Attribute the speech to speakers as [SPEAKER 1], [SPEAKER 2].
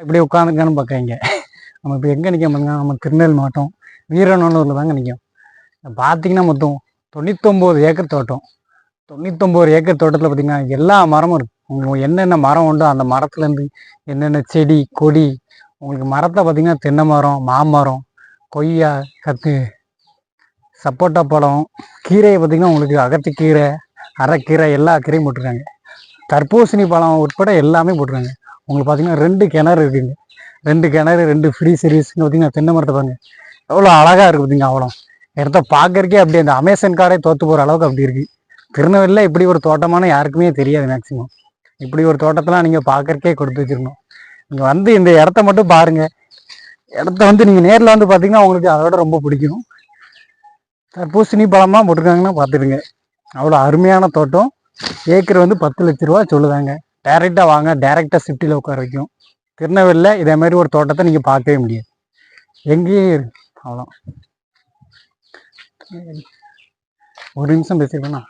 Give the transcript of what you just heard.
[SPEAKER 1] இப்படி உட்காந்துருக்கான்னு பார்க்குறீங்க. நம்ம இப்போ எங்கே நிற்க பாருங்க, நம்ம திருநெல்வேலி மாவட்டம் வீரநல்லூரில் தாங்க நிற்கும். பார்த்தீங்கன்னா மொத்தம் 99 ஏக்கர் தோட்டம். 99 ஏக்கர் தோட்டத்தில் பார்த்தீங்கன்னா எல்லா மரமும் இருக்குது. உங்களுக்கு என்னென்ன மரம் உண்டோ அந்த மரத்துலேருந்து என்னென்ன செடி கொடி உங்களுக்கு மரத்தை பார்த்தீங்கன்னா தென்னை மரம், மாமரம், கொய்யா, சப்போட்டா பழம், கீரையை பார்த்திங்கன்னா உங்களுக்கு அகத்திக்கீரை, அரைக்கீரை எல்லா கீரையும் போட்டிருக்காங்க. தர்பூசணி பழம் உட்பட எல்லாமே போட்டிருக்காங்க. உங்களுக்கு பார்த்திங்கன்னா 2 கிணறு இருக்குங்க. 2 கிணறு, 2 ஃப்ரீ சர்வீஸ்னு பார்த்திங்கன்னா தென்னை மரத்தை பாருங்கள் எவ்வளோ அழகாக இருக்குது பார்த்திங்க. அவ்வளோ இடத்த பார்க்கறக்கே அப்படி அந்த அமேசான் காடே தோற்று போகிற அளவுக்கு அப்படி இருக்குது. திருநெல்வேலியில் இப்படி ஒரு தோட்டமான யாருக்குமே தெரியாது. மேக்ஸிமம் இப்படி ஒரு தோட்டத்தெலாம் நீங்கள் பார்க்கறக்கே கொடுத்து வச்சுருக்கணும். நீங்கள் வந்து இந்த இடத்த மட்டும் பாருங்கள். இடத்த வந்து நீங்கள் நேரில் வந்து பார்த்தீங்கன்னா உங்களுக்கு அதோட ரொம்ப பிடிக்கும். தர்பூசணி பழமாக போட்டிருக்காங்கன்னா பார்த்துடுங்க. அவ்வளோ அருமையான தோட்டம். ஏக்கர் வந்து 10 லட்ச ரூபா சொல்லுதாங்க. டைரெக்டாக வாங்க, டைரெக்டாக ஷிஃப்ட்டில் உட்கார வைக்கும். திருநெல்வேலியில் இதே மாதிரி ஒரு தோட்டத்தை நீங்கள் பார்க்கவே முடியாது. எங்கேயும் அவ்வளோ ஒரு நிமிஷம் பேசியிருக்கேண்ணா.